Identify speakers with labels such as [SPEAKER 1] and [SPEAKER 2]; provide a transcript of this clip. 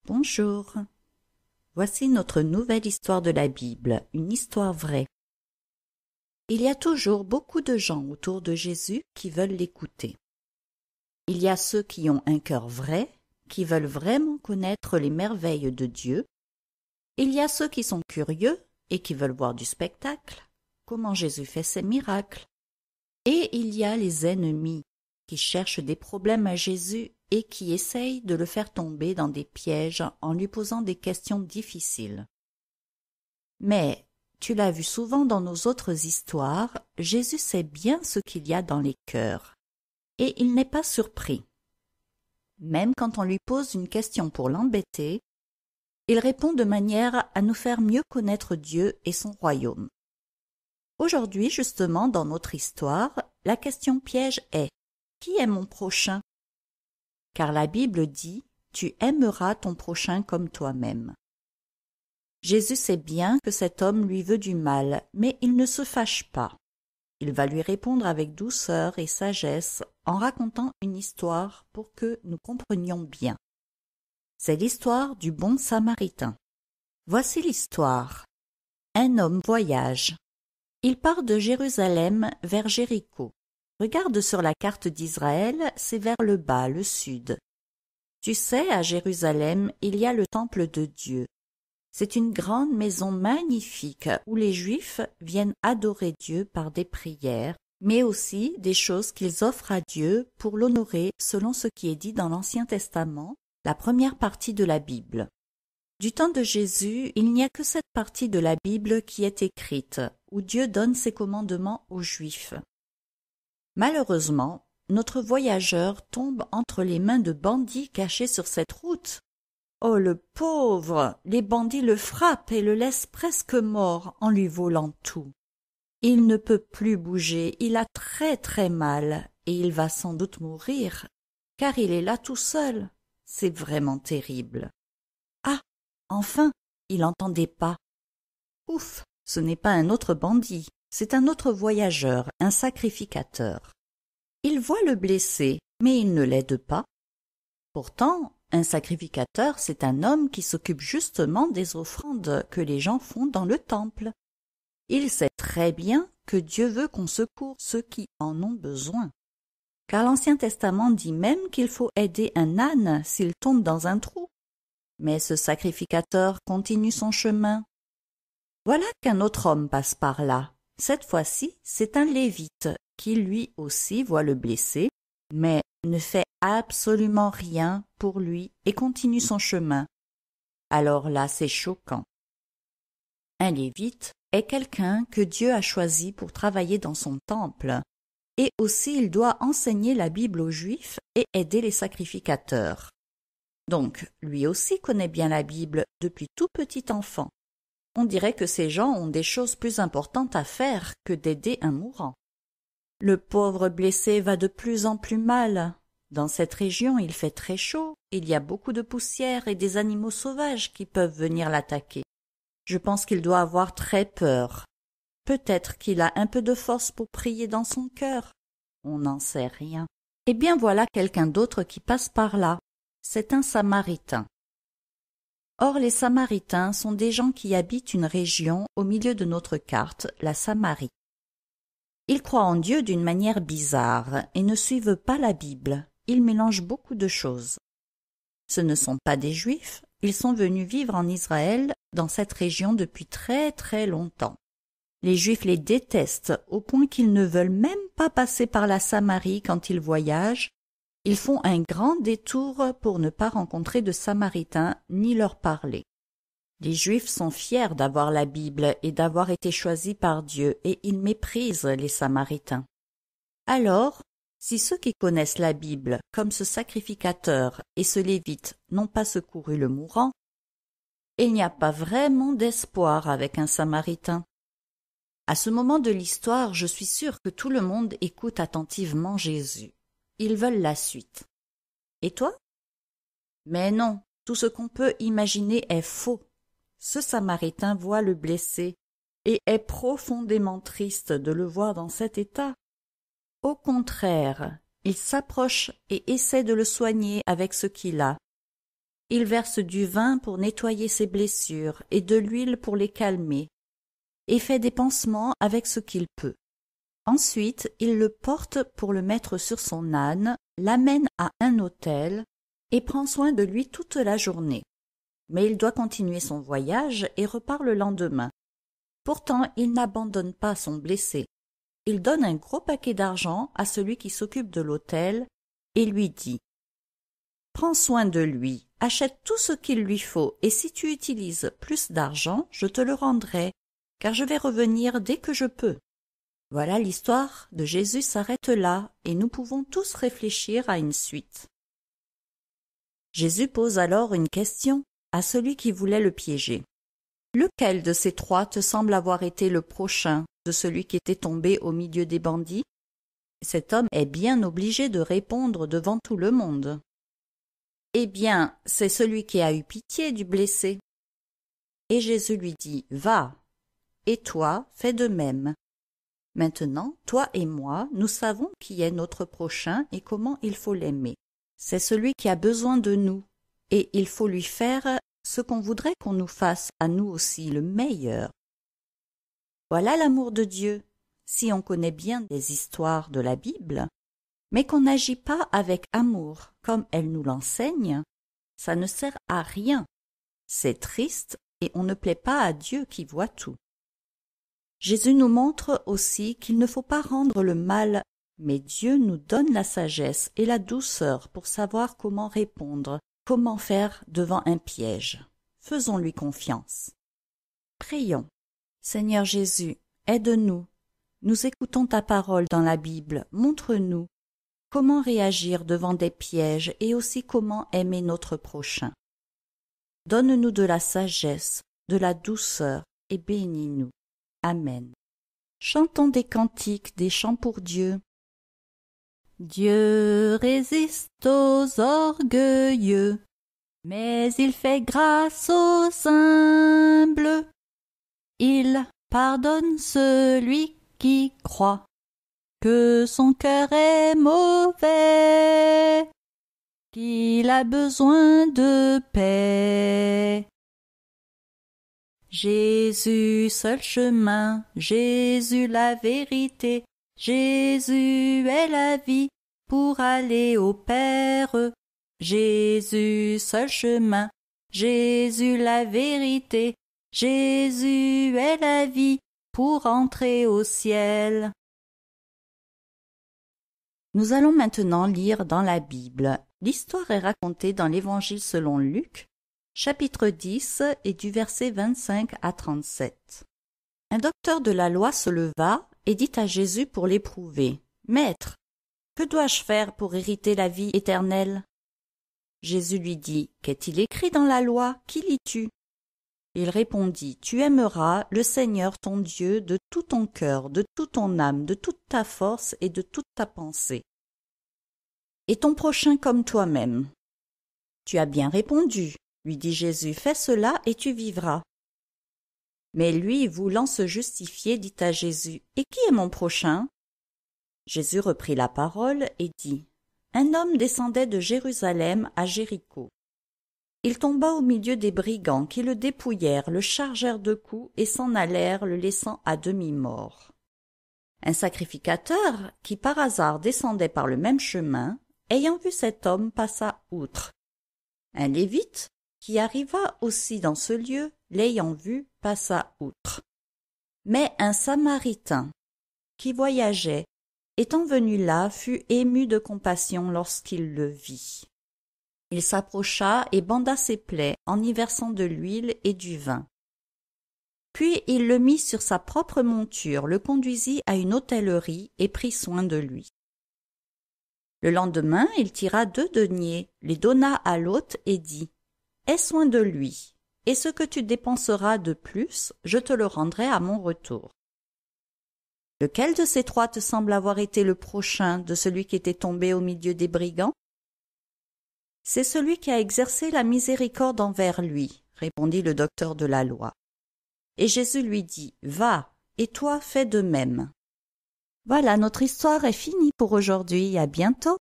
[SPEAKER 1] Bonjour. Voici notre nouvelle histoire de la Bible, une histoire vraie. Il y a toujours beaucoup de gens autour de Jésus qui veulent l'écouter. Il y a ceux qui ont un cœur vrai, qui veulent vraiment connaître les merveilles de Dieu. Il y a ceux qui sont curieux et qui veulent voir du spectacle, comment Jésus fait ses miracles. Et il y a les ennemis qui cherchent des problèmes à Jésus et qui essayent de le faire tomber dans des pièges en lui posant des questions difficiles. Mais, tu l'as vu souvent dans nos autres histoires, Jésus sait bien ce qu'il y a dans les cœurs, et il n'est pas surpris. Même quand on lui pose une question pour l'embêter, il répond de manière à nous faire mieux connaître Dieu et son royaume. Aujourd'hui, justement, dans notre histoire, la question piège est « Qui est mon prochain ?» Car la Bible dit « Tu aimeras ton prochain comme toi-même ». Jésus sait bien que cet homme lui veut du mal, mais il ne se fâche pas. Il va lui répondre avec douceur et sagesse en racontant une histoire pour que nous comprenions bien. C'est l'histoire du bon Samaritain. Voici l'histoire. Un homme voyage. Il part de Jérusalem vers Jéricho. Regarde sur la carte d'Israël, c'est vers le bas, le sud. Tu sais, à Jérusalem, il y a le temple de Dieu. C'est une grande maison magnifique où les Juifs viennent adorer Dieu par des prières, mais aussi des choses qu'ils offrent à Dieu pour l'honorer selon ce qui est dit dans l'Ancien Testament, la première partie de la Bible. Du temps de Jésus, il n'y a que cette partie de la Bible qui est écrite, où Dieu donne ses commandements aux Juifs. Malheureusement, notre voyageur tombe entre les mains de bandits cachés sur cette route. Oh, le pauvre! Les bandits le frappent et le laissent presque mort en lui volant tout. Il ne peut plus bouger, il a très très mal, et il va sans doute mourir, car il est là tout seul. C'est vraiment terrible. Ah! Enfin, il entend des pas. Ouf! Ce n'est pas un autre bandit, c'est un autre voyageur, un sacrificateur. Il voit le blessé, mais il ne l'aide pas. Pourtant, un sacrificateur, c'est un homme qui s'occupe justement des offrandes que les gens font dans le temple. Il sait très bien que Dieu veut qu'on secoue ceux qui en ont besoin. Car l'Ancien Testament dit même qu'il faut aider un âne s'il tombe dans un trou. Mais ce sacrificateur continue son chemin. Voilà qu'un autre homme passe par là. Cette fois-ci, c'est un lévite qui lui aussi voit le blessé, mais ne fait absolument rien pour lui et continue son chemin. Alors là, c'est choquant. Un lévite est quelqu'un que Dieu a choisi pour travailler dans son temple, et aussi il doit enseigner la Bible aux Juifs et aider les sacrificateurs. Donc, lui aussi connaît bien la Bible depuis tout petit enfant. On dirait que ces gens ont des choses plus importantes à faire que d'aider un mourant. Le pauvre blessé va de plus en plus mal. Dans cette région, il fait très chaud, il y a beaucoup de poussière et des animaux sauvages qui peuvent venir l'attaquer. Je pense qu'il doit avoir très peur. Peut-être qu'il a un peu de force pour prier dans son cœur. On n'en sait rien. Eh bien voilà quelqu'un d'autre qui passe par là. C'est un Samaritain. Or, les Samaritains sont des gens qui habitent une région au milieu de notre carte, la Samarie. Ils croient en Dieu d'une manière bizarre et ne suivent pas la Bible. Ils mélangent beaucoup de choses. Ce ne sont pas des Juifs, ils sont venus vivre en Israël dans cette région depuis très très longtemps. Les Juifs les détestent au point qu'ils ne veulent même pas passer par la Samarie quand ils voyagent. Ils font un grand détour pour ne pas rencontrer de Samaritains ni leur parler. Les Juifs sont fiers d'avoir la Bible et d'avoir été choisis par Dieu et ils méprisent les Samaritains. Alors, si ceux qui connaissent la Bible, comme ce sacrificateur et ce lévite, n'ont pas secouru le mourant, il n'y a pas vraiment d'espoir avec un Samaritain. À ce moment de l'histoire, je suis sûre que tout le monde écoute attentivement Jésus. Ils veulent la suite. Et toi? Mais non, tout ce qu'on peut imaginer est faux. Ce Samaritain voit le blessé et est profondément triste de le voir dans cet état. Au contraire, il s'approche et essaie de le soigner avec ce qu'il a. il verse du vin pour nettoyer ses blessures et de l'huile pour les calmer, et fait des pansements avec ce qu'il peut. Ensuite, il le porte pour le mettre sur son âne, l'amène à un autel et prend soin de lui toute la journée. Mais il doit continuer son voyage et repart le lendemain. Pourtant, il n'abandonne pas son blessé. Il donne un gros paquet d'argent à celui qui s'occupe de l'autel et lui dit « Prends soin de lui, achète tout ce qu'il lui faut, et si tu utilises plus d'argent, je te le rendrai, car je vais revenir dès que je peux. » Voilà, l'histoire de Jésus s'arrête là, et nous pouvons tous réfléchir à une suite. Jésus pose alors une question à celui qui voulait le piéger. « Lequel de ces trois te semble avoir été le prochain de celui qui était tombé au milieu des bandits ?» Cet homme est bien obligé de répondre devant tout le monde. « Eh bien, c'est celui qui a eu pitié du blessé. » Et Jésus lui dit « Va, et toi, fais de même. » Maintenant, toi et moi, nous savons qui est notre prochain et comment il faut l'aimer. C'est celui qui a besoin de nous, et il faut lui faire ce qu'on voudrait qu'on nous fasse à nous aussi, le meilleur. Voilà l'amour de Dieu. Si on connaît bien des histoires de la Bible, mais qu'on n'agit pas avec amour comme elle nous l'enseigne, ça ne sert à rien. C'est triste et on ne plaît pas à Dieu qui voit tout. Jésus nous montre aussi qu'il ne faut pas rendre le mal, mais Dieu nous donne la sagesse et la douceur pour savoir comment répondre, comment faire devant un piège. Faisons-lui confiance. Prions. Seigneur Jésus, aide-nous. Nous écoutons ta parole dans la Bible. Montre-nous comment réagir devant des pièges et aussi comment aimer notre prochain. Donne-nous de la sagesse, de la douceur et bénis-nous. Amen. Chantons des cantiques, des chants pour Dieu. Dieu résiste aux orgueilleux, mais il fait grâce aux humbles. Il pardonne celui qui croit que son cœur est mauvais, qu'il a besoin de paix. Jésus, seul chemin, Jésus la vérité, Jésus est la vie pour aller au Père. Jésus, seul chemin, Jésus la vérité, Jésus est la vie pour entrer au ciel. Nous allons maintenant lire dans la Bible. L'histoire est racontée dans l'Évangile selon Luc, chapitre 10 et du verset 25 à 37. Un docteur de la loi se leva et dit à Jésus pour l'éprouver, « Maître, que dois-je faire pour hériter la vie éternelle ?» Jésus lui dit, « Qu'est-il écrit dans la loi? Qui lis-tu » Il répondit, « Tu aimeras le Seigneur ton Dieu de tout ton cœur, de toute ton âme, de toute ta force et de toute ta pensée. Et ton prochain comme toi-même. » « Tu as bien répondu, » lui dit Jésus, « fais cela et tu vivras. » Mais lui, voulant se justifier, dit à Jésus, « Et qui est mon prochain ?» Jésus reprit la parole et dit, « Un homme descendait de Jérusalem à Jéricho. Il tomba au milieu des brigands qui le dépouillèrent, le chargèrent de coups et s'en allèrent, le laissant à demi-mort. Un sacrificateur, qui par hasard descendait par le même chemin, ayant vu cet homme, passa outre. Un lévite, qui arriva aussi dans ce lieu, l'ayant vu, passa outre. Mais un Samaritain, qui voyageait, étant venu là, fut ému de compassion lorsqu'il le vit. Il s'approcha et banda ses plaies en y versant de l'huile et du vin. Puis il le mit sur sa propre monture, le conduisit à une hôtellerie et prit soin de lui. Le lendemain, il tira 2 deniers, les donna à l'hôte et dit « Aie soin de lui, et ce que tu dépenseras de plus, je te le rendrai à mon retour. » Lequel de ces 3 te semble avoir été le prochain de celui qui était tombé au milieu des brigands? C'est celui qui a exercé la miséricorde envers lui, répondit le docteur de la loi. Et Jésus lui dit, va, et toi fais de même. Voilà, notre histoire est finie pour aujourd'hui, à bientôt.